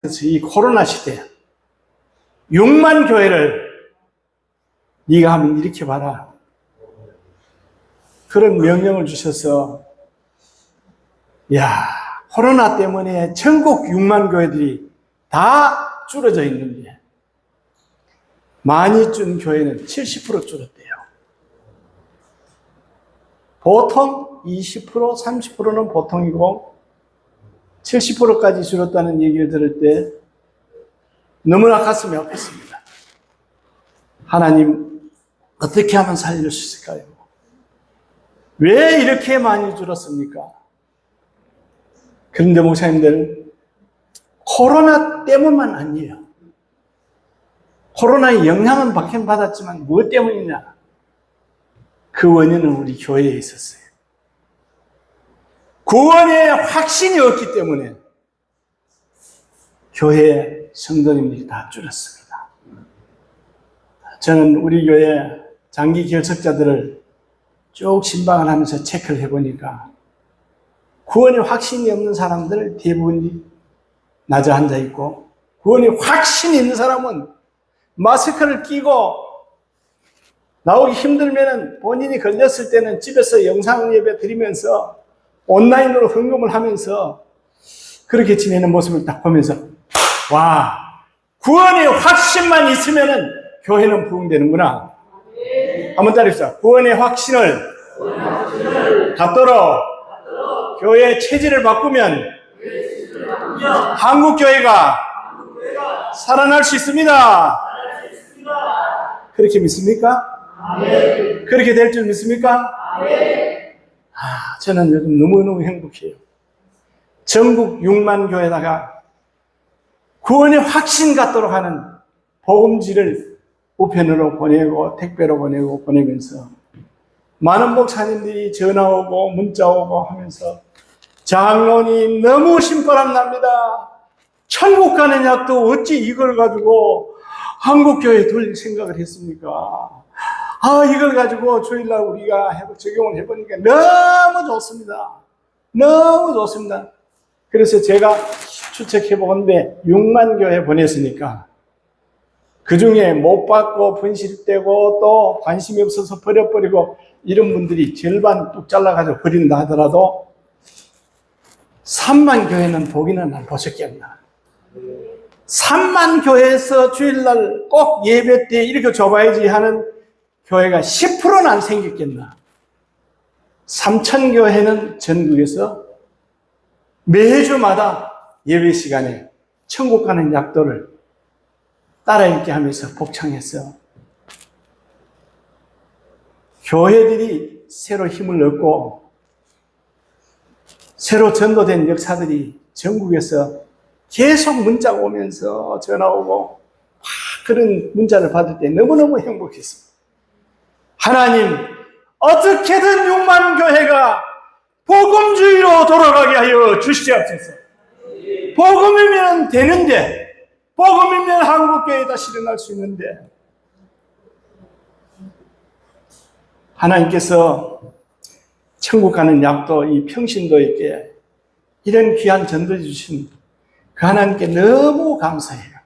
그래서 이 코로나 시대에 6만 교회를 네가 한번 일으켜봐라. 그런 명령을 주셔서 야, 코로나 때문에 전국 6만 교회들이 다 줄어져 있는데 많이 준 교회는 70% 줄었대요. 보통 20%, 30%는 보통이고 70%까지 줄었다는 얘기를 들을 때 너무나 가슴이 아팠습니다. 하나님, 어떻게 하면 살릴 수 있을까요? 왜 이렇게 많이 줄었습니까? 그런데 목사님들, 코로나 때문만 아니에요. 코로나의 영향은 받긴 받았지만 무엇 때문이냐? 그 원인은 우리 교회에 있었어요. 구원의 확신이 없기 때문에 교회 성도님들이 다 줄었습니다. 저는 우리 교회 장기 결석자들을 쭉 신방을 하면서 체크를 해보니까 구원의 확신이 없는 사람들 대부분이 낮아 앉아 있고, 구원의 확신이 있는 사람은 마스크를 끼고 나오기 힘들면은 본인이 걸렸을 때는 집에서 영상 예배 드리면서 온라인으로 헌금을 하면서 그렇게 지내는 모습을 딱 보면서 와, 구원의 확신만 있으면은 교회는 부흥되는구나. 한번 따라합시다. 구원의 확신을 갖도록 교회의 체질을 바꾸면 한국 교회가 살아날 수 있습니다. 그렇게 믿습니까? 그렇게 될 줄 믿습니까? 저는 요즘 너무너무 행복해요. 전국 6만 교회다가 구원의 확신 갖도록 하는 복음지를 우편으로 보내고 택배로 보내고 보내면서 많은 목사님들이 전화 오고 문자 오고 하면서 장로님 너무 심부름 납니다. 천국 가는 약도 어찌 이걸 가지고 한국교회에 돌릴 생각을 했습니까? 이걸 가지고 주일날 우리가 적용을 해보니까 너무 좋습니다. 너무 좋습니다. 그래서 제가 추측해보건데 6만 교회 보냈으니까 그 중에 못 받고 분실되고 또 관심이 없어서 버려버리고 이런 분들이 절반 뚝 잘라가지고 버린다 하더라도 3만 교회는 보기는 안 보셨겠나. 3만 교회에서 주일날 꼭 예배 때 이렇게 줘봐야지 하는 교회가 10%는 안 생겼겠나. 3천 교회는 전국에서 매주마다 예배 시간에 천국 가는 약도를 따라 읽게 하면서 복창해서 교회들이 새로 힘을 얻고 새로 전도된 역사들이 전국에서 계속 문자가 오면서 전화 오고 그런 문자를 받을 때 너무너무 행복했습니다. 하나님, 어떻게든 6만 교회가 복음주의로 돌아가게 하여 주시옵소서. 복음이면 되는데, 복음이면 한국교회에 다시 일어날 수 있는데, 하나님께서 천국 가는 약도 이 평신도에게 이런 귀한 전도해 주신 그 하나님께 너무 감사해요.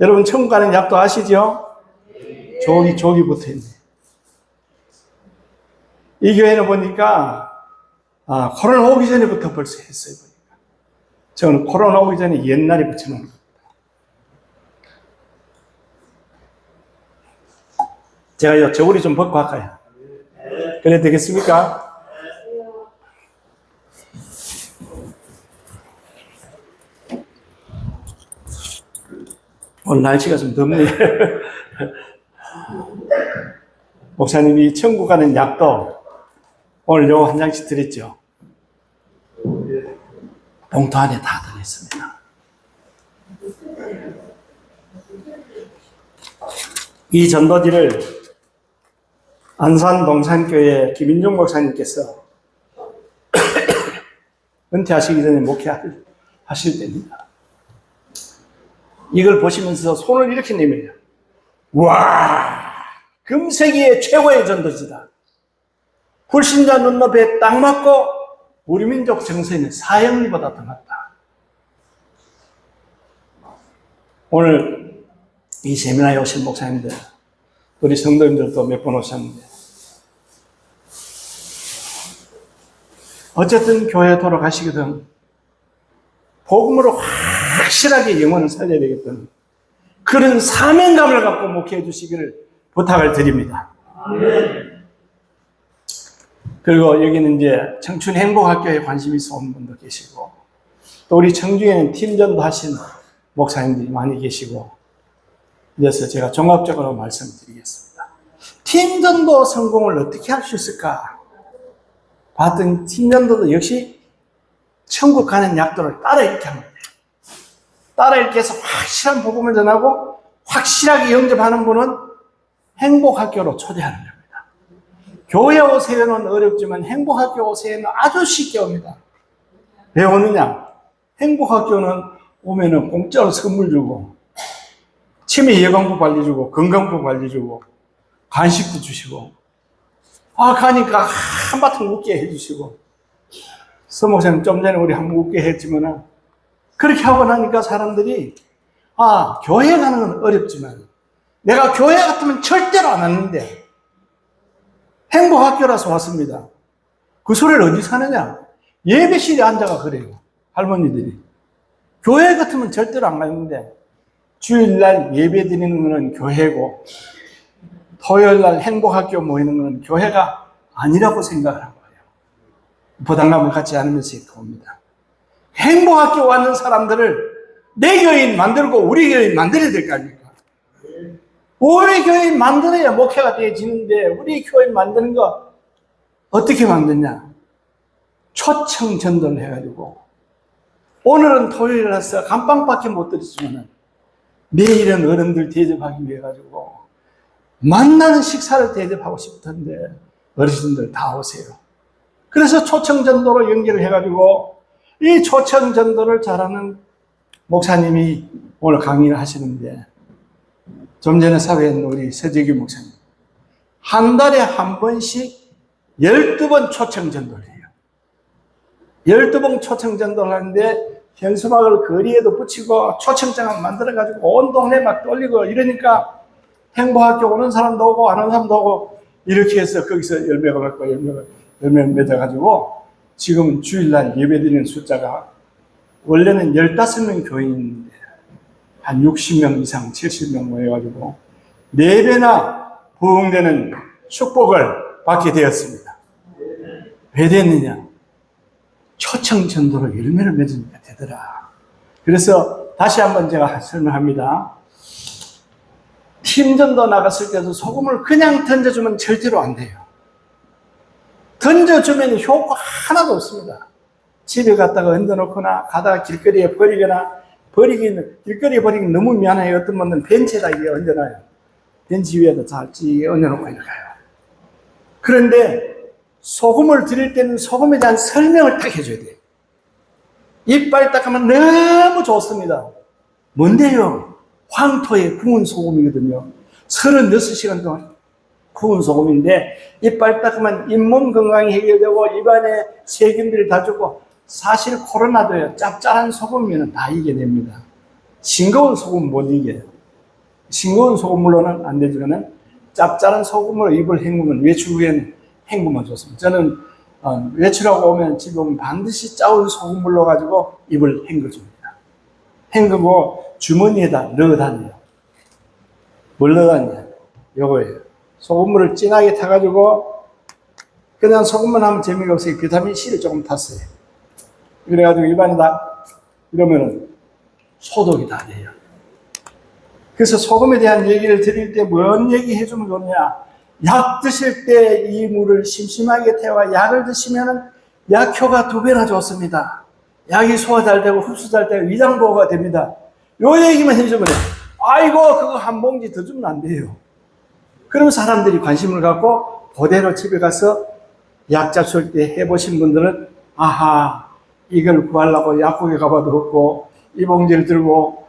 여러분 천국 가는 약도 아시죠? 조기 붙어 있네. 이 교회는 보니까 코로나 오기 전에부터 벌써 했어요. 보니까 저는 코로나 오기 전에 옛날에 붙여놓은 겁니다. 제가 저고리 좀 벗고 할까요? 그래 되겠습니까? 오늘 날씨가 좀 덥네요. 목사님이 천국 가는 약도 오늘 요거 한 장씩 드렸죠. 봉투 안에 다 들어있습니다. 이 전도지를 안산 동산교회 김인종 목사님께서 은퇴하시기 전에 목회하실 때입니다. 이걸 보시면서 손을 이렇게 내밀어요. 와, 금세기의 최고의 전도지다. 불신자 눈높이에 딱 맞고 우리 민족 정서에는 사형리보다 더 낫다. 오늘 이 세미나에 오신 목사님들, 우리 성도님들도 몇 번 오셨는데, 어쨌든 교회에 돌아가시거든 복음으로 확실하게 영혼을 살려야 되겠다는 그런 사명감을 갖고 목회해 주시기를 부탁을 드립니다. 그리고 여기는 이제 청춘행복학교에 관심이 있는 분도 계시고, 또 우리 청주에는 팀전도 하신 목사님들이 많이 계시고, 그래서 제가 종합적으로 말씀드리겠습니다. 팀전도 성공을 어떻게 할 수 있을까? 봤더니 팀전도도 역시 천국 가는 약도를 따라 읽게 합니다. 따라 읽게 해서 확실한 복음을 전하고 확실하게 영접하는 분은 행복학교로 초대하는 겁니다. 교회 오세요는 어렵지만 행복학교 오세요는 아주 쉽게 옵니다. 왜 오느냐? 행복학교는 오면은 공짜로 선물 주고, 치매 예방법 알려주고, 건강법 알려주고, 간식도 주시고, 가니까 한바탕 웃게 해주시고, 서목사님 좀 전에 우리 한번 웃게 했지만, 그렇게 하고 나니까 사람들이, 교회 가는 건 어렵지만, 내가 교회 같으면 절대로 안 왔는데, 행복학교라서 왔습니다. 그 소리를 어디서 하느냐? 예배실에 앉아가 그래요. 할머니들이. 교회 같으면 절대로 안 가는데, 주일날 예배 드리는 것은 교회고, 토요일날 행복학교 모이는 것은 교회가 아니라고 생각을 한 거예요. 부담감을 갖지 않으면서 이렇게 옵니다. 행복학교 왔는 사람들을 내 교인 만들고 우리 교인 만들어야 될 거 아닙니까? 우리 교인 만들어야 목회가 되어지는데, 우리 교인 만드는 거 어떻게 만드냐? 초청 전도를 해가지고, 오늘은 토요일이라서 감방밖에 못 드리지만 내일은 어른들 대접하기 위해 가지고 만나는 식사를 대접하고 싶던데 어르신들 다 오세요. 그래서 초청 전도로 연결을 해가지고 이 초청 전도를 잘하는 목사님이 오늘 강의를 하시는데, 좀 전에 사회에 있는 우리 서재규 목사님, 한 달에 한 번씩 12번 초청 전도를 해요. 12번 초청 전도를 하는데 현수막을 거리에도 붙이고 초청장을 만들어가지고 온 동네 막 돌리고 이러니까 행복학교 오는 사람도 오고 안 오는 사람도 오고, 이렇게 해서 거기서 열매가 맺고 열매 맺어가지고 지금은 주일날 예배드리는 숫자가 원래는 15명 교인인데 한 60명 이상 70명 모여가지고 4배나 부흥되는 축복을 받게 되었습니다. 왜 됐느냐? 초청 전도로 열매를 맺으니까 되더라. 그래서 다시 한번 제가 설명합니다. 팀 전도 나갔을 때도 소금을 그냥 던져주면 절대로 안 돼요. 던져주면 효과 하나도 없습니다. 집에 갔다가 얹어놓거나 가다가 길거리에 버리거나, 길거리에 버리긴 너무 미안해요. 어떤 분은 벤치에다 이게 얹어놔요. 벤치 위에다 잘 얹어놓고 이렇게 가요. 그런데 소금을 드릴 때는 소금에 대한 설명을 딱 해줘야 돼요. 이빨 딱 하면 너무 좋습니다. 뭔데요? 황토에 구운 소금이거든요. 36시간 동안 구운 소금인데, 이빨 딱 하면 잇몸 건강이 해결되고 입안에 세균들이 다 죽고, 사실 코로나도요, 짭짤한 소금이면 다 이겨냅니다. 싱거운 소금 못 이겨요. 싱거운 소금물로는 안 되지만은 짭짤한 소금으로 입을 헹구면 외출 후에는 헹구면 좋습니다. 저는 외출하고 오면 집에 오면 반드시 짜온 소금물로 가지고 입을 헹궈줍니다. 헹구고 주머니에다 넣어 다녀요. 뭘 넣어 다녀요? 요거예요. 소금물을 진하게 타가지고, 그냥 소금만 하면 재미가 없어요. 비타민 C를 조금 탔어요. 그래가지고 입안에다 이러면은 소독이 다 돼요. 그래서 소금에 대한 얘기를 드릴 때 뭔 얘기 해주면 좋냐? 약 드실 때 이 물을 심심하게 태워 약을 드시면은 약효가 2배나 좋습니다. 약이 소화 잘 되고 흡수 잘 되고 위장 보호가 됩니다. 요 얘기만 해주면 돼요. 아이고, 그거 한 봉지 더 주면 안 돼요. 그러면 사람들이 관심을 갖고 그대로 집에 가서 약 잡술 때 해보신 분들은, 아하, 이걸 구하려고 약국에 가봐도 없고 이 봉지를 들고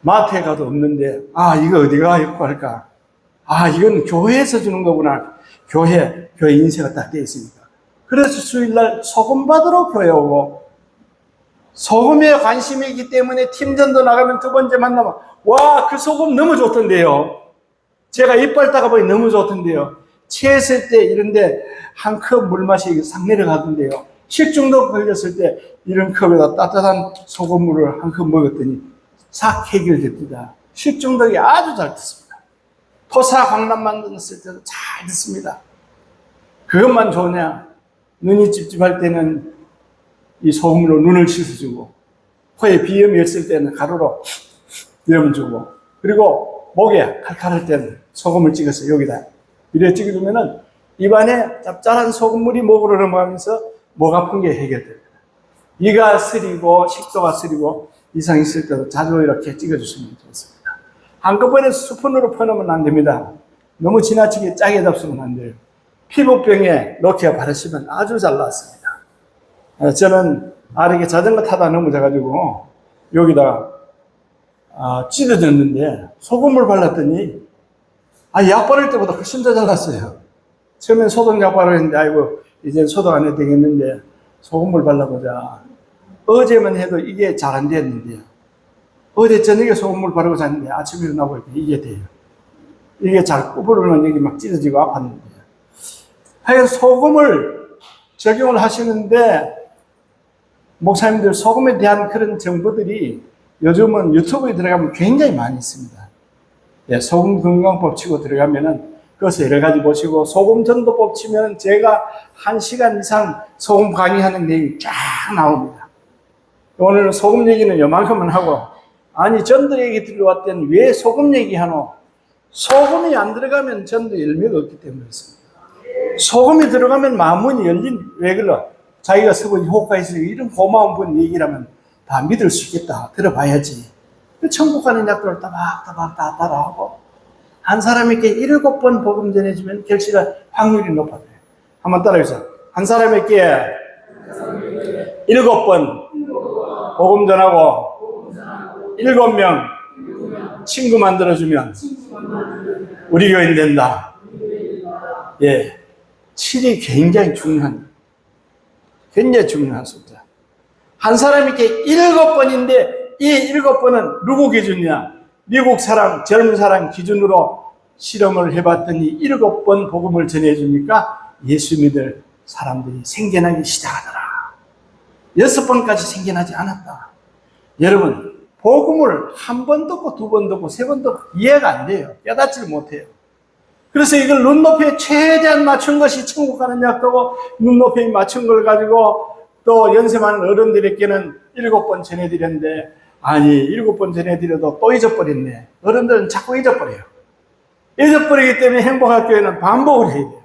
마트에 가도 없는데, 이거 어디가 구할까? 이건 교회에서 주는 거구나. 교회 인쇄가 딱 되어 있으니까. 그래서 주일날 소금 받으러 교회 오고, 소금에 관심이 있기 때문에 팀전도 나가면 두 번째 만나면 와, 그 소금 너무 좋던데요. 제가 이빨 닦아보니 너무 좋던데요. 체했을 때 이런데 한 컵 물 맛이 싹 내려가던데요. 식중독 걸렸을 때 이런 컵에다 따뜻한 소금물을 한 컵 먹었더니 싹 해결됩니다. 식중독이 아주 잘 됐습니다. 토사 광란 만들었을 때도 잘 됐습니다. 그것만 좋으냐? 눈이 찝찝할 때는 이 소금으로 눈을 씻어주고, 코에 비염이 있을 때는 가루로 이러면 주고, 그리고 목에 칼칼할 때는 소금을 찍어서 여기다 이래 찍어주면은 입안에 짭짤한 소금물이 목으로 넘어가면서 목 아픈 게 해결됩니다. 이가 쓰리고 식도가 쓰리고 이상 있을 때도 자주 이렇게 찍어주시면 좋습니다. 한꺼번에 스푼으로 퍼놓으면 안 됩니다. 너무 지나치게 짜게 잡수면 안 돼요. 피부병에 넣게 바르시면 아주 잘 낫습니다. 저는 아래게 자전거 타다 넘어져가지고 여기다 찢어졌는데 소금물 발랐더니 약 바를 때보다 훨씬 더 잘났어요. 처음엔 소독약 바르는데 아이고 이제 소독 안 해도 되겠는데 소금물 발라보자. 어제만 해도 이게 잘 안 됐는데요. 어제 저녁에 소금물 바르고 잤는데 아침에 일어나 보니까 이게 돼요. 이게 잘 구부르면 여기 막 찢어지고 아팠는데. 하여간 소금을 적용을 하시는데 목사님들 소금에 대한 그런 정보들이 요즘은 유튜브에 들어가면 굉장히 많이 있습니다. 예, 소금 건강법 치고 들어가면은 그것을 여러 가지 보시고 소금 전도법 치면 제가 1시간 이상 소금 강의하는 내용이 쫙 나옵니다. 오늘 소금 얘기는 요만큼만 하고 아니 전도 얘기 들어왔더니 왜 소금 얘기하노? 소금이 안 들어가면 전도 열매가 없기 때문에 그렇습니다. 소금이 들어가면 마문이 열린 왜 그러? 자기가 서본 효과가 있으니 이런 고마운 분 얘기라면 다 믿을 수 있겠다. 들어봐야지. 천국 가는 약도를 따박따박 다 따라하고 한 사람에게 7번 복음 전해주면 결실할 확률이 높아져요. 한번 따라해보세요. 한 사람에게 7번 복음 전하고 7명 친구 만들어주면 우리 교인 된다. 예, 7이 굉장히 중요한 숫자. 한 사람에게 7번인데 이 7번은 누구 기준이냐? 미국 사람, 젊은 사람 기준으로 실험을 해봤더니 7번 복음을 전해주니까 예수 믿을 사람들이 생겨나기 시작하더라. 6번까지 생겨나지 않았다. 여러분, 복음을 한 번 듣고 두 번 듣고 세 번 듣고 이해가 안 돼요. 깨닫지를 못해요. 그래서 이걸 눈높이에 최대한 맞춘 것이 천국 가는 약도고 눈높이에 맞춘 걸 가지고 또 연세 많은 어른들에게는 7번 전해드렸는데 아니 7번 전해드려도 또 잊어버렸네. 어른들은 자꾸 잊어버려요. 잊어버리기 때문에 행복할 교회는 반복을 해야 돼요.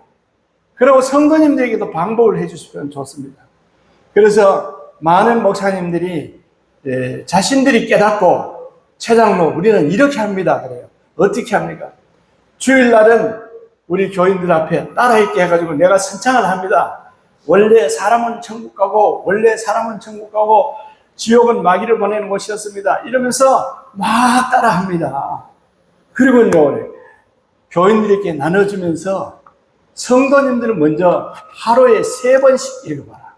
그리고 성도님들에게도 반복을 해주시면 좋습니다. 그래서 많은 목사님들이 자신들이 깨닫고 최장로 우리는 이렇게 합니다. 그래요. 어떻게 합니까? 주일날은 우리 교인들 앞에 따라있게 해가지고 내가 선창을 합니다. 원래 사람은 천국 가고 원래 사람은 천국 가고 지옥은 마귀를 보내는 곳이었습니다. 이러면서 막 따라합니다. 그리고요 교인들에게 나눠주면서 성도님들은 먼저 하루에 3번씩 읽어봐라.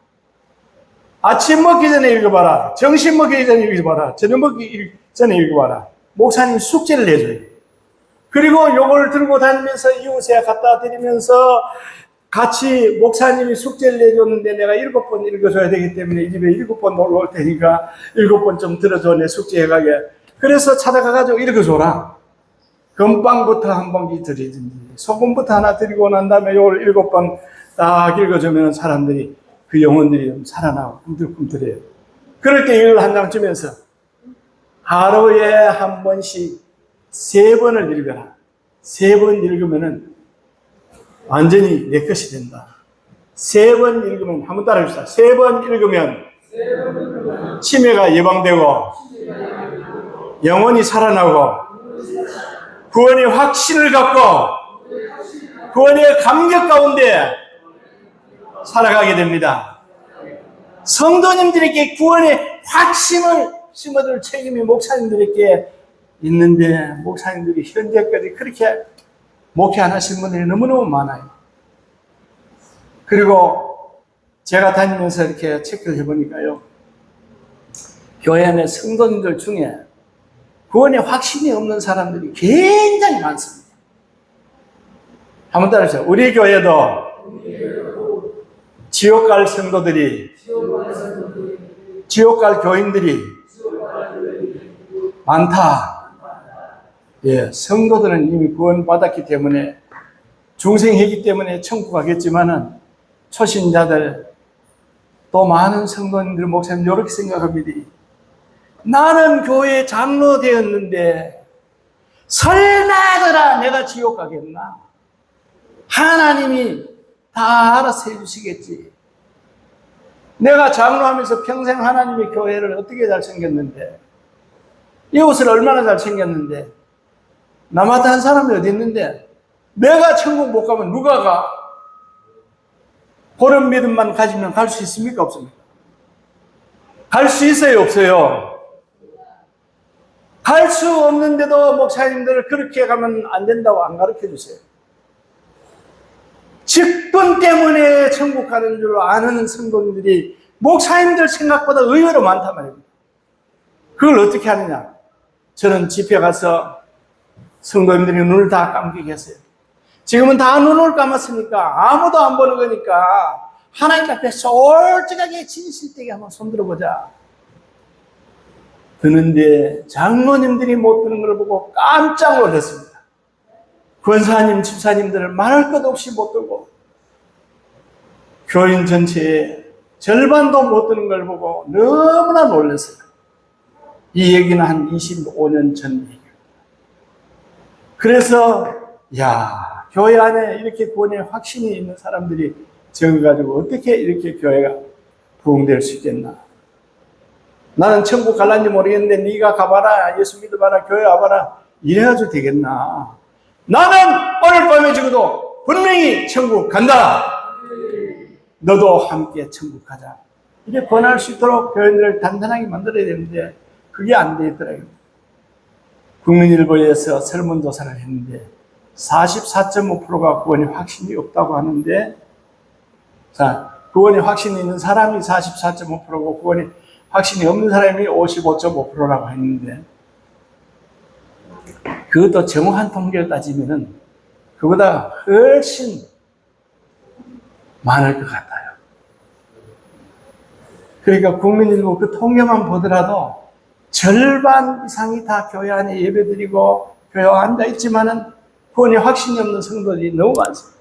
아침 먹기 전에 읽어봐라. 점심 먹기 전에 읽어봐라. 저녁 먹기 전에 읽어봐라. 목사님 숙제를 내줘요. 그리고 요걸 들고 다니면서 이웃에 갖다 드리면서 같이 목사님이 숙제를 내줬는데 내가 7번 읽어줘야 되기 때문에 이 집에 7번 놀러 올 테니까 7번 좀 들어줘 내 숙제 해가게. 그래서 찾아가가지고 읽어줘라. 금빵부터 한 봉지 드리든지 소금부터 하나 드리고 난 다음에 요걸 7번 딱 읽어주면 사람들이 그 영혼들이 좀 살아나고 꿈틀꿈틀해요. 그럴 때 이걸 한 장 주면서 하루에 한 번씩 3번을 읽어라. 3번 읽으면은 완전히 내 것이 된다. 3번 읽으면 한번 따라 해봅시다. 3번 읽으면 치매가 예방되고 영혼이 살아나고 구원의 확신을 갖고 구원의 감격 가운데 살아가게 됩니다. 성도님들에게 구원의 확신을 심어줄 책임이 목사님들에게 있는데 목사님들이 현재까지 그렇게 목회 안 하신 분들이 너무너무 많아요. 그리고 제가 다니면서 이렇게 체크를 해보니까요. 교회 안에 성도님들 중에 구원의 확신이 없는 사람들이 굉장히 많습니다. 한번 따라하세요. 우리 교회도 지옥 갈 성도들이, 지옥 갈 교인들이 많다. 예, 성도들은 이미 구원받았기 때문에, 중생이기 때문에 천국 가겠지만은, 초신자들, 또 많은 성도님들, 목사님, 이렇게 생각합니다. 나는 교회 장로 되었는데, 설마더라 내가 지옥 가겠나? 하나님이 다 알아서 해주시겠지. 내가 장로하면서 평생 하나님의 교회를 어떻게 잘 챙겼는데, 이 옷을 얼마나 잘 챙겼는데, 나마다 한 사람이 어디 있는데, 내가 천국 못 가면 누가 가? 그런 믿음만 가지면 갈 수 있습니까? 없습니까? 갈 수 있어요? 없어요? 갈 수 없는데도 목사님들을 그렇게 가면 안 된다고 안 가르쳐 주세요. 직분 때문에 천국 가는 줄 아는 성도님들이 목사님들 생각보다 의외로 많단 말입니다. 그걸 어떻게 하느냐? 저는 집회 가서 성도님들이 눈을 다 감게 계세요. 지금은 다 눈을 감았으니까 아무도 안 보는 거니까 하나님 앞에 솔직하게 진실되게 한번 손들어보자. 드는데 장로님들이 못 드는 걸 보고 깜짝 놀랐습니다. 권사님, 집사님들을 말할 것 없이 못 들고 교인 전체의 절반도 못 드는 걸 보고 너무나 놀랐어요. 이 얘기는 한 25년 전 얘기입니다. 그래서 야, 교회 안에 이렇게 구원의 확신이 있는 사람들이 적어가지고 어떻게 이렇게 교회가 부흥될 수 있겠나? 나는 천국 갈란지 모르겠는데 네가 가봐라, 예수 믿어봐라, 교회 와봐라 이래가지고 되겠나? 나는 오늘 밤에 죽어도 분명히 천국 간다. 너도 함께 천국 가자. 이게 권할 수 있도록 교인들을 단단하게 만들어야 되는데 그게 안 되더라고요. 국민일보에서 설문조사를 했는데 44.5%가 구원의 확신이 없다고 하는데, 자, 구원의 확신이 있는 사람이 44.5%고 구원의 확신이 없는 사람이 55.5%라고 했는데, 그것도 정확한 통계를 따지면은 그보다 훨씬 많을 것 같아요. 그러니까 국민일보 그 통계만 보더라도 절반 이상이 다 교회 안에 예배드리고 교회에 앉아있지만은 구원의 확신이 없는 성도들이 너무 많습니다.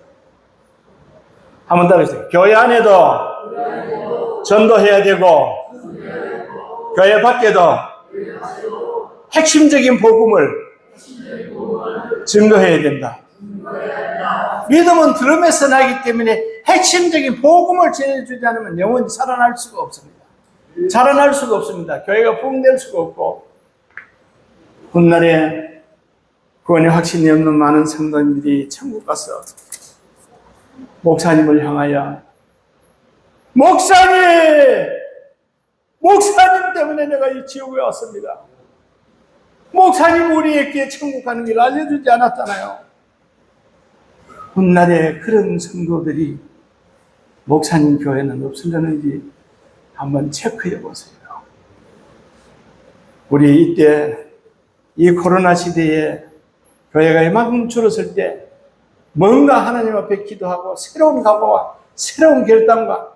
한번 따라해주세요. 교회 안에도 전도해야 되고, 교회 밖에도 핵심적인 복음을 증거해야 된다. 믿음은 들음에서 나기 때문에 핵심적인 복음을 전해주지 않으면 영원히 살아날 수가 없습니다. 자라날 수가 없습니다. 교회가 부흥될 수가 없고, 훗날에 구원의 확신이 없는 많은 성도님들이 천국 가서 목사님을 향하여 목사님 때문에 내가 이 지옥에 왔습니다. 목사님 우리에게 천국 가는 길 알려주지 않았잖아요. 훗날에 그런 성도들이 목사님 교회는 없으려는지 한번 체크해 보세요. 우리 이때 이 코로나 시대에 교회가 이만큼 줄었을 때 뭔가 하나님 앞에 기도하고 새로운 각오와 새로운 결단과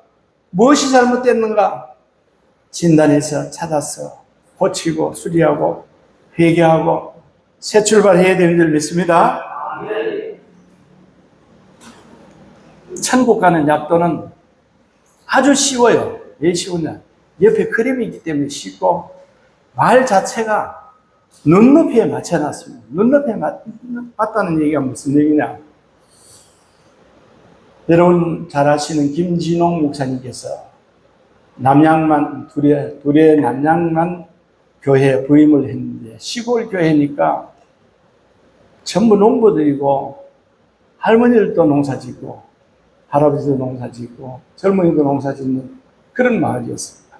무엇이 잘못됐는가 진단해서 찾아서 고치고 수리하고 회개하고 새 출발해야 되는 줄 믿습니다. 천국 가는 약도는 아주 쉬워요. 왜 쉬우냐? 옆에 그림이 있기 때문에 쉽고, 말 자체가 눈높이에 맞춰놨습니다. 눈높이에 맞다는 얘기가 무슨 얘기냐? 여러분 잘 아시는 김진홍 목사님께서 남양만, 둘의 남양만 교회에 부임을 했는데, 시골 교회니까 전부 농부들이고, 할머니들도 농사 짓고, 할아버지도 농사 짓고, 젊은이도 농사 짓는 그런 마을이었습니다.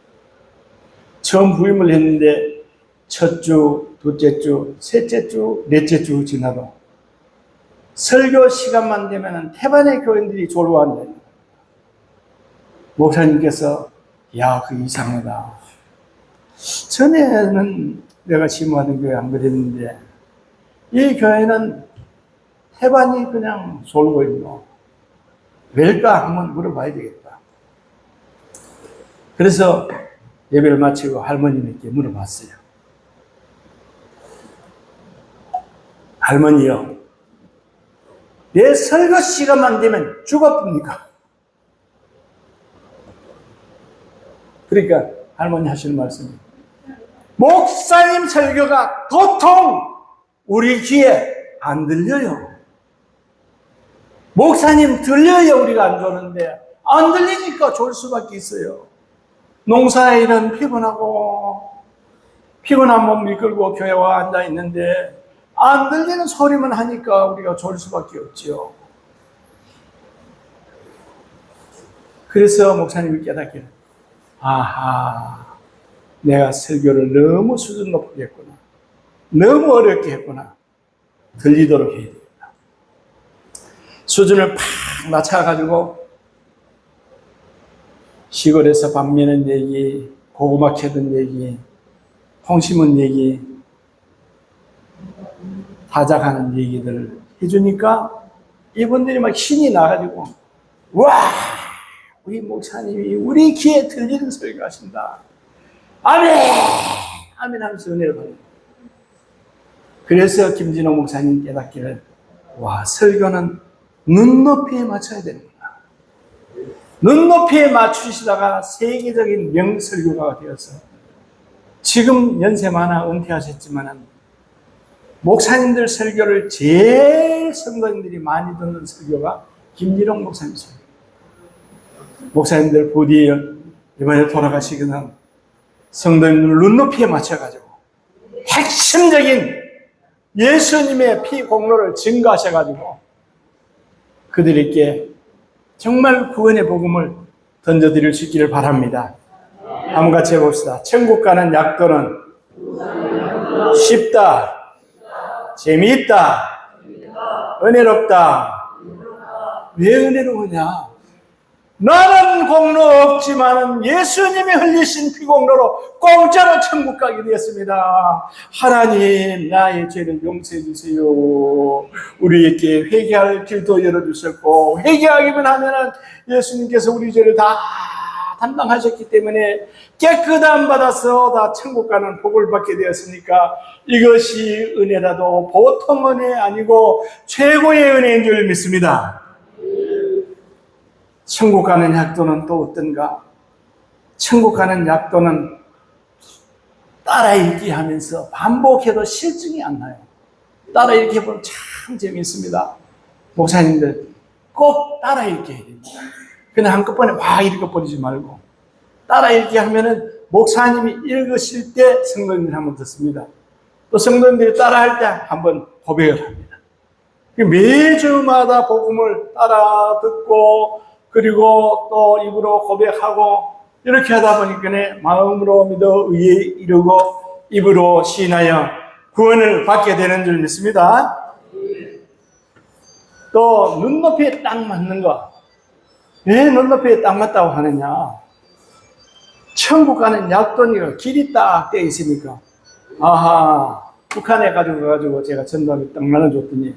처음 부임을 했는데, 첫 주, 둘째 주, 셋째 주, 넷째 주 지나도 설교 시간만 되면 태반의 교인들이 졸아앉아요. 목사님께서 야, 그 이상하다. 전에는 내가 심호하던 교회 안 그랬는데 이 교회는 태반이 그냥 솔고 있노. 왜일까 한번 물어봐야 되겠다. 그래서 예배를 마치고 할머님께 물어봤어요. 할머니요, 내 설교 시간만 되면 죽어봅니까? 그러니까 할머니 하시는 말씀이, 목사님 설교가 도통 우리 귀에 안 들려요. 목사님 들려요, 우리가 안 좋는데 안 들리니까 좋을 수밖에 있어요. 농사일은 피곤한 몸 이끌고 교회 와 앉아 있는데 안 들리는 소리만 하니까 우리가 좋을 수밖에 없지요. 그래서 목사님이 깨닫기를, 아하, 내가 설교를 너무 수준 높게 했구나. 너무 어렵게 했구나. 들리도록 해야 되겠다. 수준을 팍 낮춰가지고 시골에서 밥 미는 얘기, 고구마 캐던 얘기, 콩 심은 얘기, 다작하는 얘기들을 해주니까 이분들이 막 신이 나가지고, 와, 우리 목사님이 우리 귀에 들리는 설교 하신다. 아멘! 아멘 하면서 은혜를 받는. 그래서 김진호 목사님 깨닫기를, 와, 설교는 눈높이에 맞춰야 되는구나. 눈높이에 맞추시다가 세계적인 명설교가가 되어서 지금 연세 많아 은퇴하셨지만 목사님들 설교를 제일 성도님들이 많이 듣는 설교가 김진홍 목사님 설교. 목사님들 부디 이번에 돌아가시거나 성도님들 눈높이에 맞춰가지고 핵심적인 예수님의 피 공로를 증거하셔가지고 그들에게 정말 구원의 복음을 던져드릴 수 있기를 바랍니다. 한번 같이 해봅시다. 천국 가는 약도는 쉽다, 재미있다, 은혜롭다. 왜 은혜로우냐? 나는 공로 없지만 예수님이 흘리신 피 공로로 공짜로 천국 가게 되었습니다. 하나님, 나의 죄를 용서해 주세요. 우리에게 회개할 길도 열어주셨고, 회개하기만 하면은 예수님께서 우리 죄를 다 담당하셨기 때문에 깨끗함 받아서 다 천국 가는 복을 받게 되었으니까 이것이 은혜라도 보통 은혜 아니고 최고의 은혜인 줄 믿습니다. 천국 가는 약도는 또 어떤가? 천국 가는 약도는 따라 읽기 하면서 반복해도 실증이 안 나요. 따라 읽기 해보면 참 재미있습니다. 목사님들 꼭 따라 읽기 해야 됩니다. 그냥 한꺼번에 막 읽어버리지 말고 따라 읽기 하면은 목사님이 읽으실 때 성도님들이 한번 듣습니다. 또 성도님들이 따라 할 때 한번 고백을 합니다. 매주마다 복음을 따라 듣고 그리고 또 입으로 고백하고 이렇게 하다 보니까 마음으로 믿어 의에 이르고 입으로 시인하여 구원을 받게 되는 줄 믿습니다. 또 눈높이에 딱 맞는 거. 왜 눈높이에 딱 맞다고 하느냐? 천국 가는 약도니까 길이 딱 떼어 있습니까? 아하, 북한에 가지고 제가 전도를 딱 나눠줬더니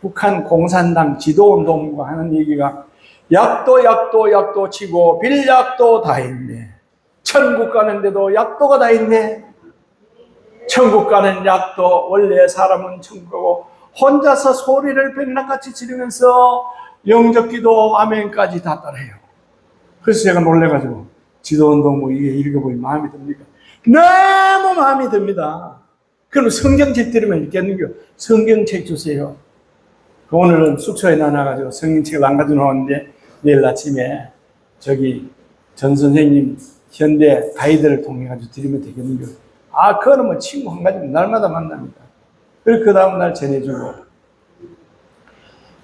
북한 공산당 지도운동과 하는 얘기가 약도 치고 빌약도 다 있네. 천국 가는데도 약도가 다 있네. 천국 가는 약도, 원래 사람은 천국 가고 혼자서 소리를 백락같이 지르면서 영접기도 아멘까지 다 따라해요. 그래서 제가 놀래가지고 지도운동 뭐 이게 읽어보니 마음이 듭니까? 너무 마음이 듭니다. 그럼 성경책 들으면 읽겠는겨? 성경책 주세요. 오늘은 숙소에 나눠가지고 성경책을 안 가지고 나왔는데 내일 아침에 저기 전 선생님 현대 가이드를 통해가지고 드리면 되겠는겨? 아, 그거는 뭐 친구 한 가지 날마다 만납니다. 그리고 그 다음날 전해주고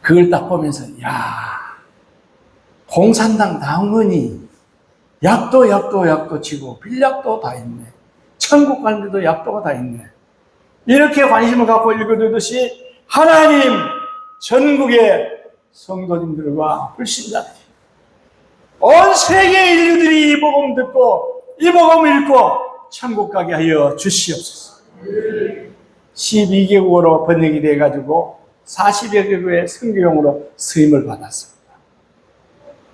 그걸 딱 보면서 야, 공산당 당원이 약도 치고 빌약도 다 있네. 천국 가는데도 약도가 다 있네. 이렇게 관심을 갖고 읽어주듯이 하나님 전국의 성도님들과 불신자들 온 세계 인류들이 이 복음 듣고 이 복음 읽고 천국 가게 하여 주시옵소서. 12개국어로 번역이 돼가지고 40여 개국의 선교용으로 쓰임을 받았습니다.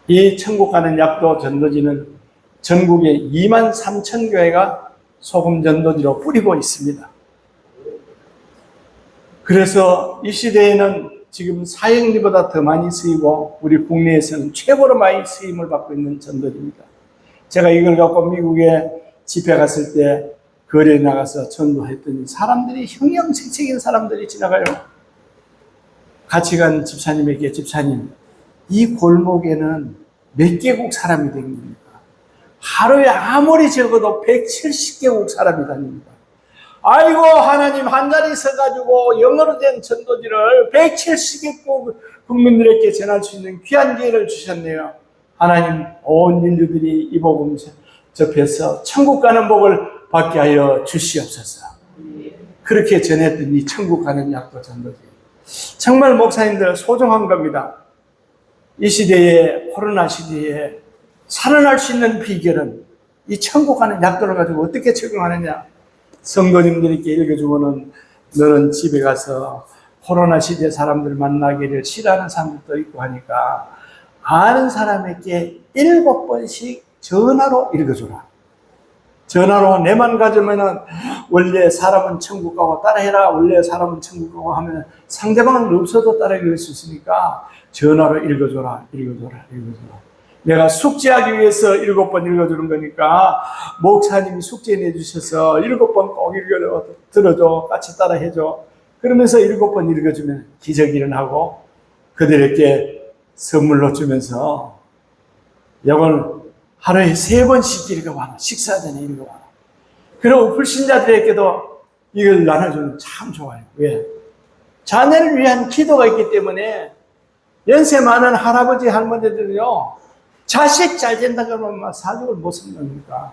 이 천국 가는 약도 전도지는 전국에 2만 3천 교회가 소금 전도지로 뿌리고 있습니다. 그래서 이 시대에는 지금 사형리보다 더 많이 쓰이고 우리 국내에서는 최고로 많이 쓰임을 받고 있는 전도지입니다. 제가 이걸 갖고 미국에 집회 갔을 때 거리에 나가서 전도했더니 사람들이 형형색색인 사람들이 지나가요. 같이 간 집사님에게 집사님, 이 골목에는 몇 개국 사람이 다닙니까? 하루에 아무리 적어도 170개국 사람이 다닙니다. 아이고 하나님 한 자리 서가지고 영어로 된 전도지를 170개국 국민들에게 전할 수 있는 귀한 기회를 주셨네요. 하나님 온 인류들이 이 복음 접해서 천국 가는 복을 받게 하여 주시옵소서. 그렇게 전했더니 천국 가는 약도 전도지. 정말 목사님들 소중한 겁니다. 이 시대에 코로나 시대에 살아날 수 있는 비결은 이 천국 가는 약도를 가지고 어떻게 적용하느냐. 성도님들에게 읽어주고는 너는 집에 가서 코로나 시대 사람들 만나기를 싫어하는 사람들도 있고 하니까 아는 사람에게 7번씩 전화로 읽어줘라. 전화로 내만 가져면은 원래 사람은 천국 가고 따라해라. 원래 사람은 천국 가고 하면 상대방은 없어도 따라 읽을 수 있으니까 전화로 읽어줘라. 내가 숙제하기 위해서 7번 읽어주는 거니까 목사님이 숙제 내주셔서 7번 꼭 들어줘. 같이 따라 해줘. 그러면서 7번 읽어주면 기적이 일어나고 그들에게 선물로 주면서 이걸 하루에 3번씩 읽어봐라. 식사 전에 읽어봐라. 그리고 불신자들에게도 이걸 나눠주면 참 좋아요. 왜? 자녀를 위한 기도가 있기 때문에 연세 많은 할아버지 할머니들은요 자식 잘 된다 그러면 사족을 못 씁니다.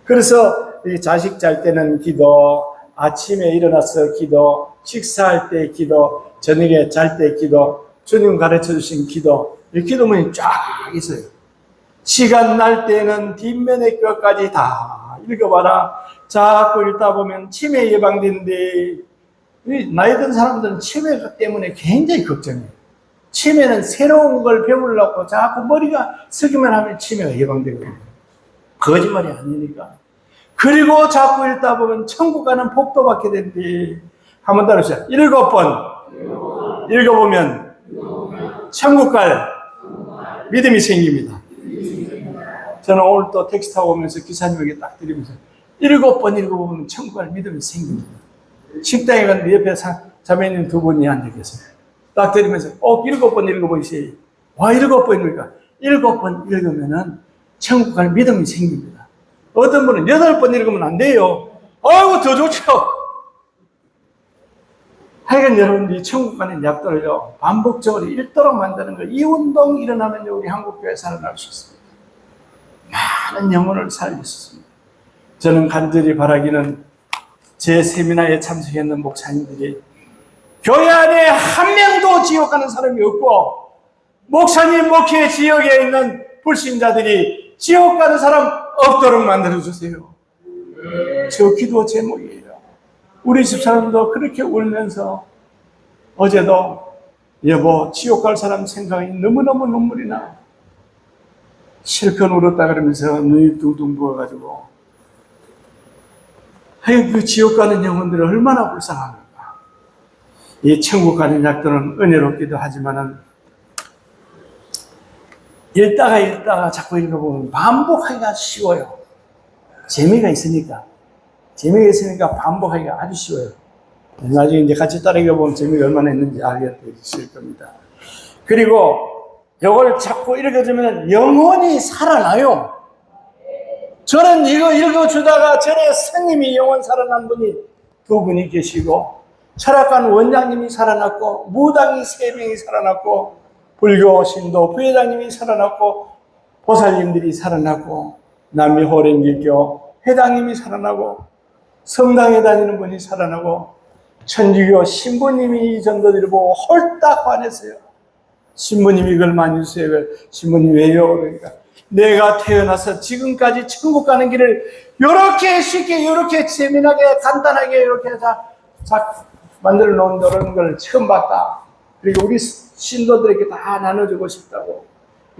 그래서 이 자식 잘 때는 기도, 아침에 일어나서 기도, 식사할 때 기도, 저녁에 잘 때 기도, 주님 가르쳐 주신 기도, 이 기도문이 쫙 있어요. 시간 날 때는 뒷면의 것까지 다 읽어봐라. 자꾸 읽다 보면 치매 예방되는데 나이 든 사람들은 치매 때문에 굉장히 걱정해요. 치매는 새로운 걸 배우려고 자꾸 머리가 쓰기만 하면 치매가 예방되거든요. 거짓말이 아니니까. 그리고 자꾸 읽다 보면 천국 가는 복도 받게 된대. 한번 따라해주세요. 7번 읽어보면 천국 갈 믿음이 생깁니다. 저는 오늘 또 택시 타고 오면서 기사님에게 딱 드리면서 7번 읽어보면 천국 갈 믿음이 생깁니다. 식당에 갔는데 옆에 자매님 2분이 앉아 계세요. 딱 드리면서 7번 읽어보세요. 와, 7번입니까? 7번 읽으면은 천국 갈 믿음이 생깁니다. 어떤 분은 8번 읽으면 안 돼요. 아이고, 더 좋죠. 하여간 여러분, 이 천국 가는 약도를요, 반복적으로 읽도록 만드는 거, 이 운동 일어나면요, 우리 한국교회 살아날 수 있습니다. 많은 영혼을 살릴 수 있습니다. 저는 간절히 바라기는 제 세미나에 참석했는 목사님들이 교회 안에 한 명도 지옥 가는 사람이 없고, 목사님 목회 지역에 있는 불신자들이 지옥 가는 사람 없도록 만들어주세요. 저 기도 제목이에요. 우리 집사람도 그렇게 울면서 어제도 여보 지옥 갈 사람 생각이 너무너무 눈물이 나. 실컷 울었다 그러면서 눈이 둥둥 부어가지고 하여간 그 지옥 가는 영혼들은 얼마나 불쌍합니까? 이 천국 가는 약도는 은혜롭기도 하지만은 읽다가 자꾸 읽어보면 반복하기가 쉬워요. 재미가 있으니까 반복하기가 아주 쉬워요. 나중에 이제 같이 따라 읽어보면 재미가 얼마나 있는지 알게 되실 겁니다. 그리고 이걸 자꾸 읽어주면 영혼이 살아나요. 저는 이거 읽어주다가 전에 스님이 영혼 살아난 분이 2분이 계시고 철학관 원장님이 살아났고 무당이 3명이 살아났고 불교 신도 부회장님이 살아났고 보살님들이 살아났고 남미 호랭길교 회장님이 살아나고 성당에 다니는 분이 살아나고 천주교 신부님이 이 전도들을 보고 홀딱 반했어요. 신부님이 이걸 많이 주세요. 신부님 왜요? 그러니까 내가 태어나서 지금까지 천국 가는 길을 이렇게 쉽게, 이렇게 재미나게, 간단하게 이렇게 만들어 놓은 걸 처음 봤다. 그리고 우리 신도들에게 다 나눠주고 싶다고.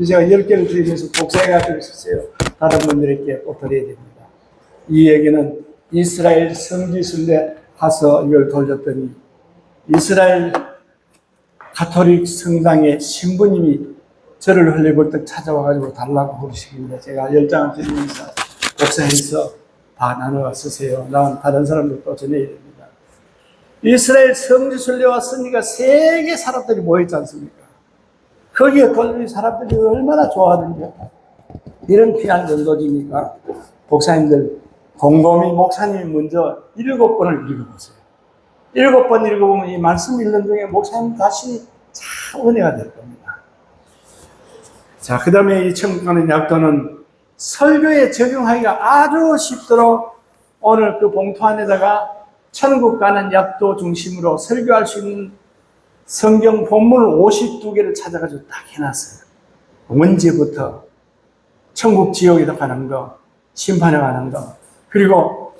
제가 10개를 드리면서 복사해가지고 있었어요. 다른 분들에게 꼭 드려야 됩니다. 이 얘기는 이스라엘 성지순례 가서 이걸 돌렸더니 이스라엘 가톨릭 성당의 신부님이 저를 흘려벌떡 찾아와가지고 달라고 그러시길래 제가 10장을 드리면서 복사해서 다 나눠 쓰세요. 난 다른 사람들도 전해야 됩니다. 이스라엘 성지순례와 승리가 세계 사람들이 모였지 않습니까? 거기에 돌린 사람들이 얼마나 좋아하는지. 이런 귀한 전도지니까 목사님들 곰곰이 목사님이 먼저 7번을 읽어보세요. 7번 읽어보면 이 말씀 읽는 중에 목사님 자신이 참 은혜가 될 겁니다. 자, 그 다음에 이 천국 가는 약도는 설교에 적용하기가 아주 쉽도록 오늘 그 봉투 안에다가 천국 가는 약도 중심으로 설교할 수 있는 성경 본문 52개를 찾아가지고 딱 해놨어요. 언제부터 천국 지옥에도 가는 거, 심판에 가는 거, 그리고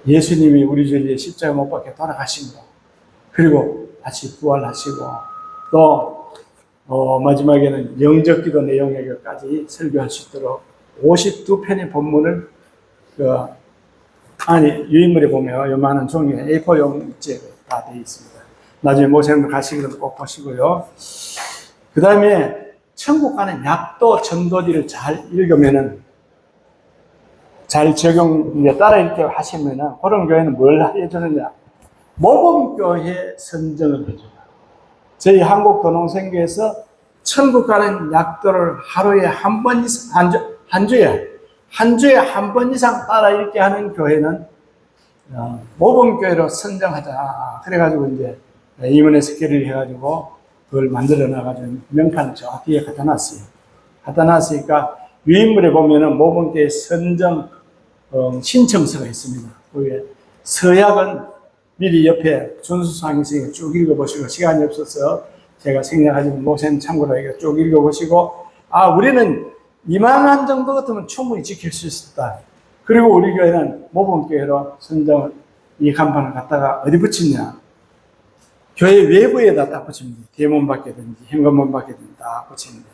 예수님이 우리 죄에 십자가 못 박혀 돌아가신 거, 그리고 다시 부활하시고, 또 마지막에는 영적 기도 내용에까지 설교할 수 있도록 52편의 본문을 유인물에 보면 요만한 종이에 A4 용지에 다 되어 있습니다. 나중에 모생도 가시기를 꼭 보시고요. 그 다음에 천국 가는 약도 전도지를 잘 읽으면은 잘 적용, 따라 이렇게 하시면은 그런 교회는 뭘 해주느냐? 모범교회 선정을 해줘요. 저희 한국도농생교에서 천국 가는 약도를 하루에 한 번 이상, 한 주에 한 번 이상 따라 읽게 하는 교회는 모범교회로 선정하자. 그래가지고 이제 이문에 스케일을 해가지고 그걸 만들어 놔가지고 명판을 저 뒤에 갖다 놨어요. 갖다 놨으니까 유인물에 보면은 모범교회 선정 신청서가 있습니다. 거기에 서약은 미리 옆에 준수상 선생님이 쭉 읽어보시고, 시간이 없어서 제가 생략하지만 목사님 참고로 쭉 읽어보시고, 우리는 이만한 정도 같으면 충분히 지킬 수 있었다. 그리고 우리 교회는 모범교회로 선정을, 이 간판을 갖다가 어디 붙이냐? 교회 외부에다 딱 붙입니다. 대문 밖에든지 현관문 밖에든지 딱 붙입니다.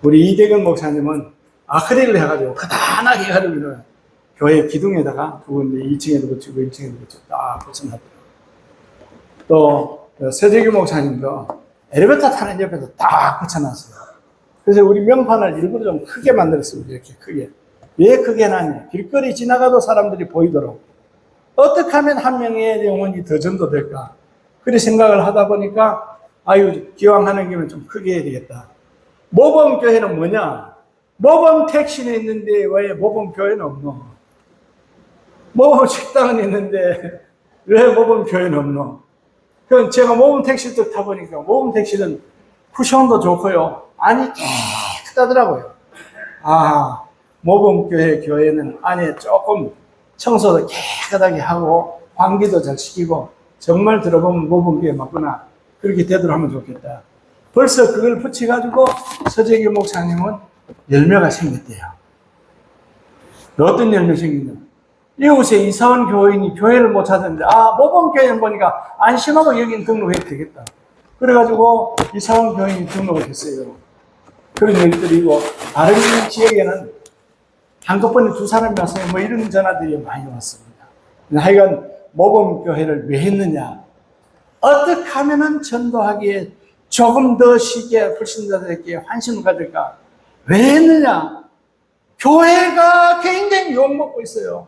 우리 이대근 목사님은 아크릴을 해가지고 가단하게 해가지고 교회 기둥에다가 두 군데 2층에도 붙이고 1층에도 붙이고 딱 붙여놨더라고요. 또 서재규 목사님도 엘리베이터 타는 옆에도 딱 붙여놨어요. 그래서 우리 명판을 일부러 좀 크게 만들었습니다. 이렇게 크게. 왜 크게 해놨냐? 길거리 지나가도 사람들이 보이도록. 어떻게 하면 한 명의 영혼이 더 전도될까? 그렇게 생각을 하다 보니까 기왕 하는 김에 좀 크게 해야 되겠다. 모범교회는 뭐냐? 모범 택시는 있는데 왜 모범교회는 없노? 모범 식당은 있는데 왜 모범교회는 없노? 그럼 제가 모범 택시도 타보니까 모범 택시는 쿠션도 좋고요. 안이 깨끗하더라고요. 모범교회 교회는 안에 조금 청소도 깨끗하게 하고 환기도 잘 시키고 정말 들어보면 모범교회 맞구나. 그렇게 되도록 하면 좋겠다. 벌써 그걸 붙여가지고 서재규 목사님은 열매가 생겼대요. 어떤 열매 생겼냐? 이곳에 이사온 교인이 교회를 못 찾았는데, 모범교회는 보니까 안심하고 여긴 등록해도 되겠다. 그래가지고 이사온 교인이 등록을 했어요. 그런 일들이고, 다른 지역에는 한꺼번에 2사람이 왔어요. 이런 전화들이 많이 왔습니다. 하여간 모범교회를 왜 했느냐? 어떻게 하면은 전도하기에 조금 더 쉽게 불신자들에게 환심을 가질까? 왜 했느냐? 교회가 굉장히 욕먹고 있어요.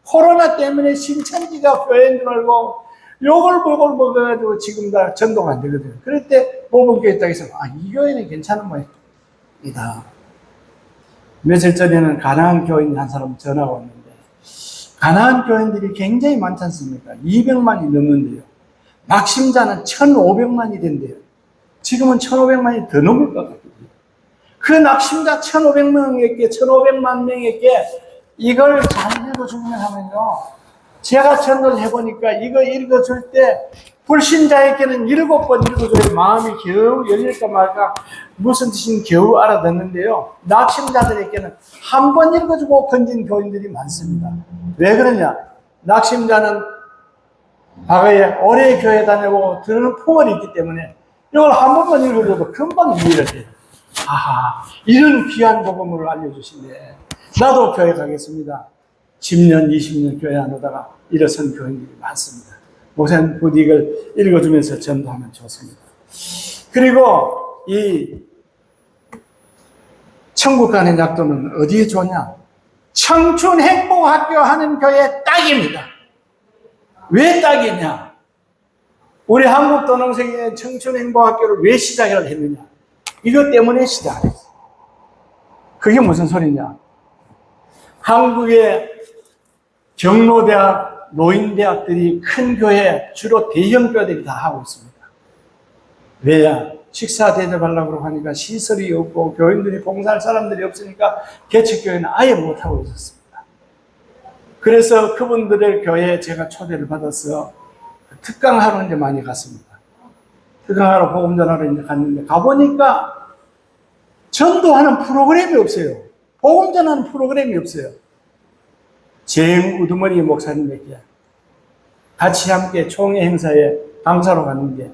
코로나 때문에 신천지가 교회인 줄 알고 욕을 먹어가지고 지금 다 전도가 안 되거든요. 그럴 때 모범교회 딱에서 이 교회는 괜찮은 모양이다. 며칠 전에는 가나안 교인 한 사람 전화가 왔는데, 가나안 교인들이 굉장히 많지 않습니까? 200만이 넘는데요. 낙심자는 1,500만이 된대요. 지금은 1,500만이 더 넘을 것 같아요. 그 낙심자 1,500만 명에게 이걸 잘 읽어주면 하면요, 제가 전도를 해보니까 이거 읽어줄 때 불신자에게는 7번 읽어줘야 마음이 겨우 열릴까 말까 무슨 뜻인지 겨우 알아듣는데요. 낙심자들에게는 한 번 읽어주고 건진 교인들이 많습니다. 왜 그러냐? 낙심자는 과거에 오래 교회 다녀보고 들은 풍월이 있기 때문에 이걸 한 번만 읽어줘도 금방 이해를 해요. 아하, 이런 귀한 복음을 알려주시네. 나도 교회 가겠습니다. 10년, 20년 교회 안 오다가 일어선 교인들이 많습니다. 목사님 부디 이걸 읽어주면서 전도하면 좋습니다. 그리고 이 천국 가는 약도는 어디에 좋냐? 청춘행복학교 하는 교회 딱입니다. 왜 딱이냐? 우리 한국도농생의 청춘행복학교를 왜 시작을 했느냐? 이것 때문에 시작을 했어요. 그게 무슨 소리냐? 한국의 경로대학, 노인대학들이 큰 교회, 주로 대형 교회들이 다 하고 있습니다. 왜냐? 식사 대접하려고 하니까 시설이 없고 교인들이 봉사할 사람들이 없으니까 개척교회는 아예 못하고 있었습니다. 그래서 그분들의 교회에 제가 초대를 받아서 특강하러 이제 많이 갔습니다. 특강하러 복음전하러 이제 갔는데 가보니까 전도하는 프로그램이 없어요. 복음전하는 프로그램이 없어요. 제 우두머리 목사님에게 같이 함께 총회 행사에 강사로 갔는데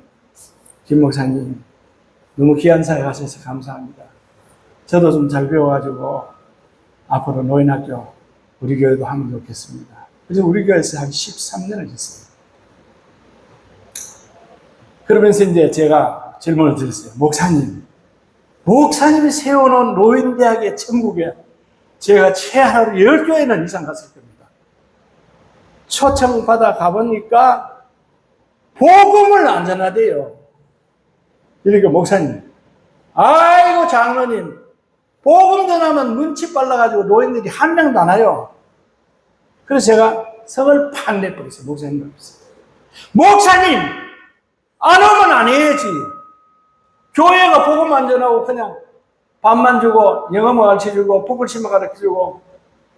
김 목사님 너무 귀한 사회 하셔서 감사합니다. 저도 좀 잘 배워가지고 앞으로 노인학교 우리 교회도 하면 좋겠습니다. 그래서 우리 교회에서 한 13년을 했어요. 그러면서 이제 제가 질문을 드렸어요. 목사님이 세워놓은 노인대학의 천국에 제가 최하로 10교회는 이상 갔을 겁니다. 초청받아 가보니까 복음을 안 전하대요. 이러니까 목사님, 아이고 장로님, 복음 전하면 눈치 빨라가지고 노인들이 한 명도 안 와요. 그래서 제가 성을 팍 내버렸어요. 목사님 앞에서. 목사님, 안 오면 안 해야지. 교회가 복음 안 전하고 그냥 밥만 주고 영어만 가르쳐주고 부글씨만 가르쳐주고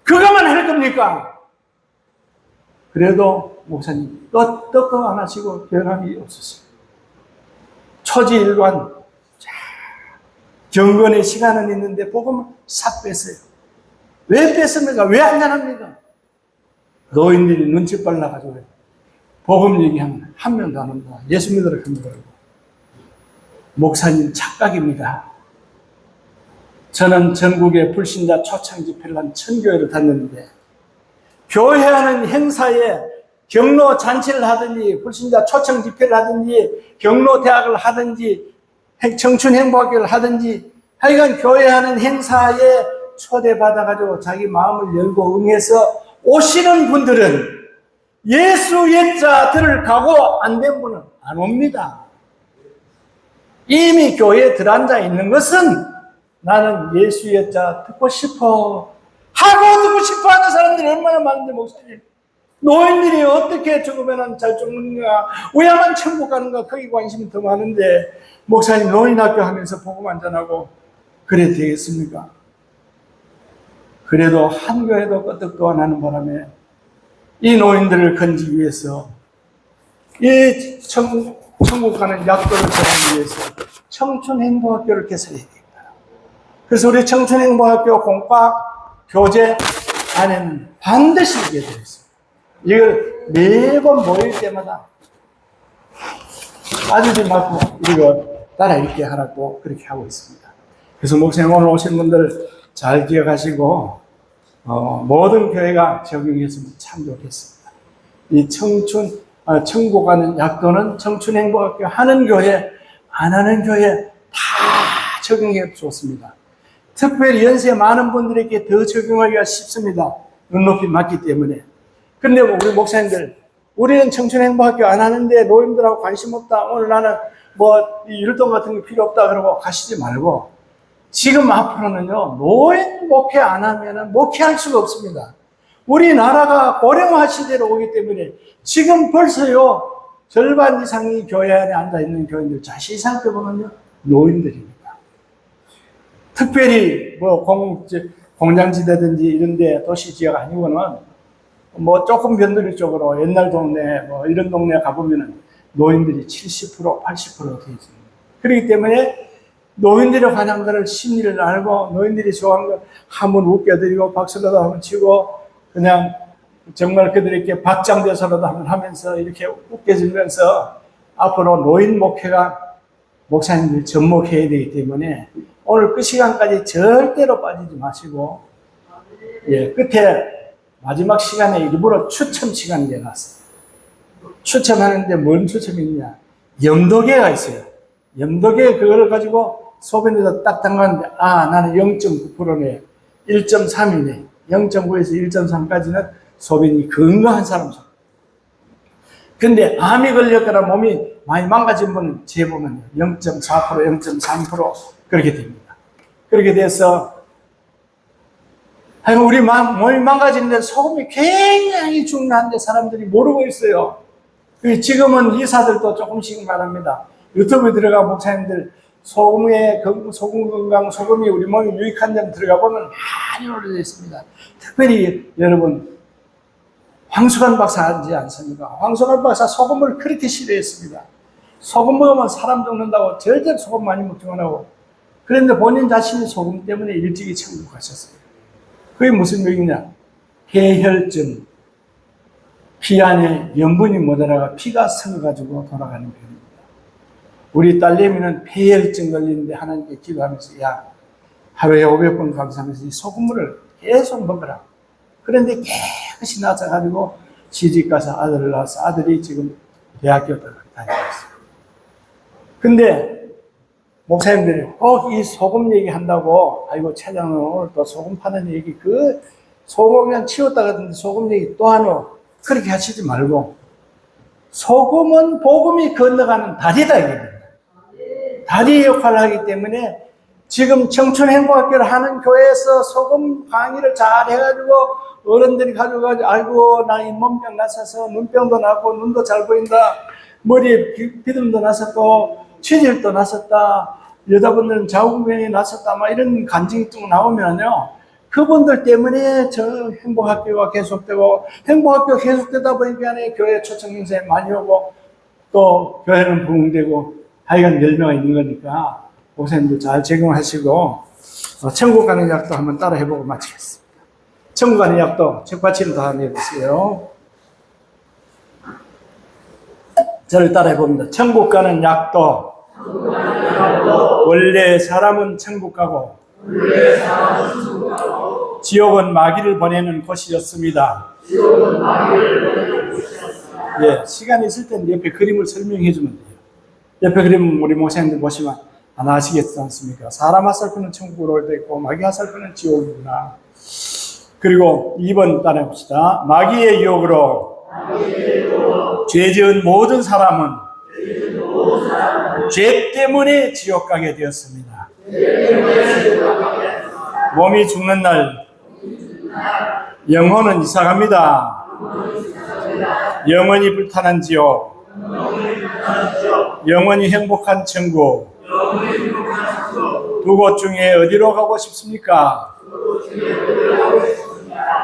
그것만 할 겁니까? 그래도 목사님 떡떡 안 하시고 변함이 없었어요. 초지일관 경건의 시간은 있는데 복음을 싹 뺐어요. 왜 뺐습니까? 왜 안 전합니까? 노인들이 눈치 빨라가지고 복음 얘기하면 한 명도 안 온다. 예수 믿으라 합니다. 목사님 착각입니다. 저는 전국의 불신자 초청 집회를 한 1000교회를 다녔는데 교회하는 행사에 경로 잔치를 하든지 불신자 초청 집회를 하든지 경로 대학을 하든지 청춘 행복학교를 하든지 하여간 교회하는 행사에 초대받아가지고 자기 마음을 열고 응해서 오시는 분들은 예수 옛자 들을가고 안 된 분은 안 옵니다. 이미 교회에 들어앉아 있는 것은 나는 예수 옛자 듣고 싶어 하고 듣고 싶어 하는 사람들이 얼마나 많은데 목사님, 노인들이 어떻게 죽으면 잘 죽는가, 왜야만 천국 가는가, 거기 관심이 더 많은데 목사님 노인학교 하면서 복음 안 전하고 그래 되겠습니까? 그래도 한 교회도 끄떡도 안 하는 바람에 이 노인들을 건지기 위해서 이 천국 가는 약도를 전하기 위해서 청춘행복학교를 개설해야 됩니다. 그래서 우리 청춘행복학교 공과 교재 안에는 반드시 이게 들어있습니다. 이걸 매번 모일 때마다 아주지 말고 이거 따라 읽게 하라고 그렇게 하고 있습니다. 그래서 목사님 오늘 오신 분들 잘 기억하시고 모든 교회가 적용했으면 참 좋겠습니다. 이 천국 가는 약도는 청춘행복학교 하는 교회, 안 하는 교회 다 적용해 좋습니다. 특별히 연세 많은 분들에게 더 적용하기가 쉽습니다. 눈높이 맞기 때문에. 근데 우리 목사님들, 우리는 청춘행복학교 안 하는데 노인들하고 관심 없다. 오늘 나는 율동 같은 거 필요 없다. 그러고 가시지 말고 지금 앞으로는요, 노인 목회 안 하면은 목회할 수가 없습니다. 우리나라가 고령화 시대로 오기 때문에 지금 벌써요, 절반 이상이 교회 안에 앉아있는 교인들 자세히 살펴보면요, 노인들입니다. 특별히 공장지대든지 이런 데 도시 지역 아니고는 뭐 조금 변두리 쪽으로 옛날 동네 뭐 이런 동네 가보면은 노인들이 70%, 80% 되어 있습니다. 그렇기 때문에 노인들의 환영들을 심리를 알고 노인들이 좋아하는 걸 한번 웃겨드리고 박수라도 한번 치고 그냥 정말 그들에게 박장대소라도 한번 하면서 이렇게 웃겨주면서 앞으로 노인 목회가 목사님들이 접목해야 되기 때문에 오늘 그 시간까지 절대로 빠지지 마시고 끝에 마지막 시간에 일부러 추첨 시간을 내놨어요. 추첨하는데 뭔 추첨이 있냐? 염도계가 있어요. 염도계 그걸 가지고 소변에다 딱 담갔는데 나는 0.9%네 1.3이네 0.9에서 1.3까지는 소변이 건강한 사람 소. 근데 암이 걸렸거나 몸이 많이 망가진 분은 재보면 0.4%, 0.3% 그렇게 됩니다. 그렇게 돼서 우리 몸이 망가지는데 소금이 굉장히 중요한데 사람들이 모르고 있어요. 지금은 의사들도 조금씩 말합니다. 유튜브에 들어가 목사님들 소금 건강, 소금이 우리 몸에 유익한 점 들어가 보면 많이 올려져 있습니다. 특별히 여러분 황수관 박사 하지 않습니까? 황수관 박사 소금을 그렇게 싫어했습니다. 소금 먹으면 사람 죽는다고 절대 소금 많이 먹지 말라고. 그런데 본인 자신이 소금 때문에 일찍이 천국 가셨어요. 그게 무슨 얘기냐? 폐혈증, 피 안에 염분이 모자라가 피가 썩어가지고 돌아가는 병입니다. 우리 딸내미는 폐혈증 걸리는데 하나님께 기도하면서 하루에 500번 감사하면서 이 소금물을 계속 먹으라. 그런데 깨끗이 나서가지고 시집가서 아들을 낳아서 아들이 지금 대학교 다니고 있어요. 근데 목사님들이 꼭 이 소금 얘기 한다고 아이고 차장은 오늘 또 소금 파는 얘기 소금 그냥 치웠다 그러는데 소금 얘기 또 하노 그렇게 하시지 말고 소금은 복음이 건너가는 다리다 이겁니다. 다리의 역할을 하기 때문에 지금 청춘행복학교를 하는 교회에서 소금 강의를 잘 해가지고 어른들이 가져가지고 아이고 나 잇몸병 났어서 눈병도 나고 눈도 잘 보인다 머리에 비듬도 났었고 취질도 났었다 여자분들은 자궁병이 났었다 막 이런 간증이 쭉 나오면요 그분들 때문에 저 행복학교가 계속되고 행복학교 계속되다 보니까 교회 초청 행사에 많이 오고 또 교회는 부흥되고 하여간 열매가 있는 거니까 목사님도 잘 적용하시고 천국 가는 약도 한번 따라 해보고 마치겠습니다. 천국 가는 약도 책받치를 다 내주세요. 저를 따라 해봅니다. 천국 가는 약도 원래 사람은 천국 가고 지옥은 마귀를 보내는 곳이었습니다. 시간이 있을 땐 옆에 그림을 설명해 주면 돼요. 옆에 그림 우리 목사님들 보시면 하나 아시겠지 않습니까? 사람 화살표는 천국으로 되어 있고 마귀 화살표는 지옥이구나. 그리고 2번 따라해봅시다. 마귀의 유혹으로 죄 지은 모든 사람은 죄 때문에 지옥 가게 되었습니다. 몸이 죽는 날 영혼은 이사갑니다. 영원히 불타는 지옥, 영원히 행복한 천국 두 곳 중에 어디로 가고 싶습니까?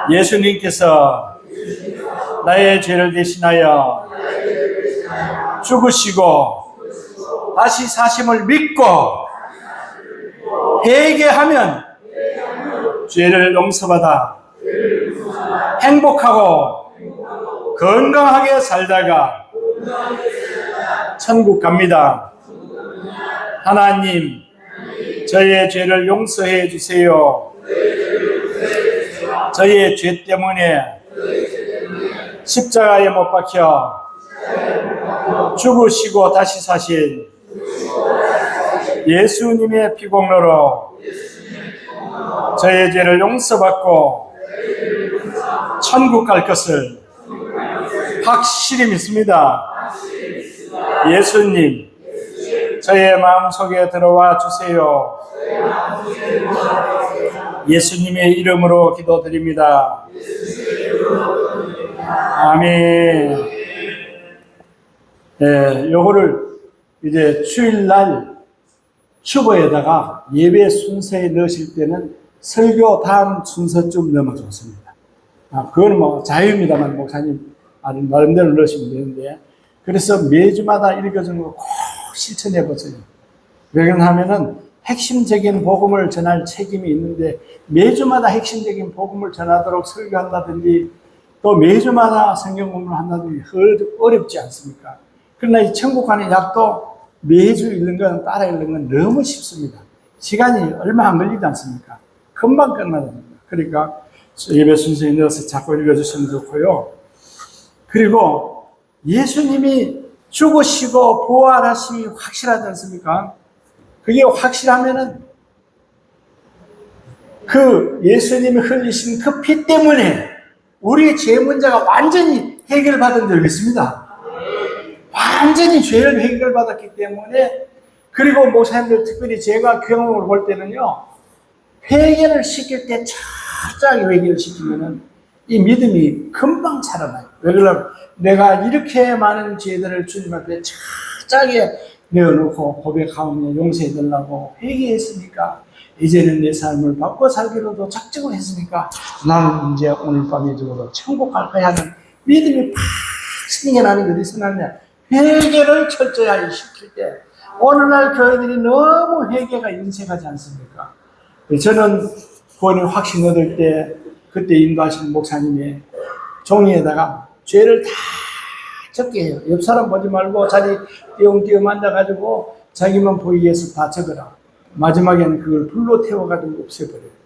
예수님께서 나의 죄를 대신하여 죽으시고 다시 사심을 믿고 회개하면 죄를 용서받아 행복하고 건강하게 살다가 천국 갑니다. 하나님, 저의 죄를 용서해 주세요. 저의 죄 때문에 십자가에 못 박혀 죽으시고 다시 사신 예수님의 피공로로 저의 죄를 용서받고 천국 갈 것을 확실히 믿습니다. 예수님, 저의 마음속에 들어와 주세요. 예수님의 이름으로 기도드립니다. 아멘. 요거를 이제 주일날 튜버에다가 예배 순서에 넣으실 때는 설교 다음 순서쯤 넣으면 좋습니다. 그거는 뭐 자유입니다만 목사님 나름대로 넣으시면 되는데, 그래서 매주마다 읽어주는 거 꼭 실천해 보세요. 왜 그러냐면은 핵심적인 복음을 전할 책임이 있는데, 매주마다 핵심적인 복음을 전하도록 설교한다든지 또 매주마다 성경 공부를 한다든지 어렵지 않습니까? 그러나 이 천국 가는 약도 매주 읽는 건, 따라 읽는 건 너무 쉽습니다. 시간이 얼마 안 걸리지 않습니까? 금방 끝나답니다. 그러니까 예배 순서에 넣어서 자꾸 읽어주시면 좋고요. 그리고 예수님이 죽으시고 부활하심이 확실하지 않습니까? 그게 확실하면은 그 예수님이 흘리신 그 피 때문에 우리의 죄 문제가 완전히 해결받은 적이 있습니다. 완전히 죄를 해결받았기 때문에, 그리고 목사님들 특별히 제가 경험을 볼 때는요, 회개를 시킬 때 철저하게 회개를 시키면은 이 믿음이 금방 살아나요. 왜 그러냐면 내가 이렇게 많은 죄들을 주님 앞에 철저하게 내어놓고 고백하며 용서해달라고 회개했으니까, 이제는 내 삶을 바꿔 살기로도 작정을 했으니까 나는 이제 오늘 밤에 죽어도 천국 갈 거야 하는 믿음이 팍 생겨나는 게 어디서 나느냐, 회개를 철저하게 시킬 때. 오늘날 교회들이 너무 회개가 인색하지 않습니까? 저는 구원의 확신 얻을 때 그때 인도하신 목사님이 종이에다가 죄를 다 적게 해요. 옆 사람 보지 말고 자리 띄엄띄엄 앉아가지고 자기만 보이기 위해서 다 적어라. 마지막에는 그걸 불로 태워가지고 없애버려요.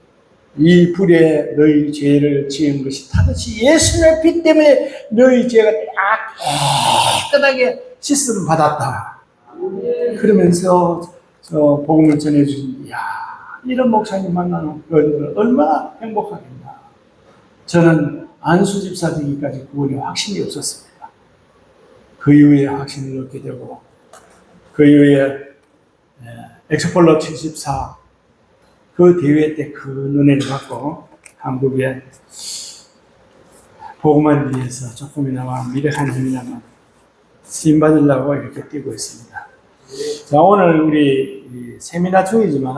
이 불에 너희 죄를 지은 것이 타듯이 예수님의 피 때문에 너희 죄가 딱 깨끗하게 씻음 받았다. 그러면서 복음을 전해주신, 이야, 이런 목사님 만나는 교회들은 얼마나 행복하겠나. 저는 안수 집사 되기까지 구원의 확신이 없었습니다. 그 이후에 확신을 얻게 되고, 그 이후에 엑스폴로 74 그 대회 때 그 은혜를 받고 한국에 복음을 위해서 조금이나마 미력한 힘이나마 쓰임 받으려고 이렇게 뛰고 있습니다. 자, 오늘 우리 세미나 중이지만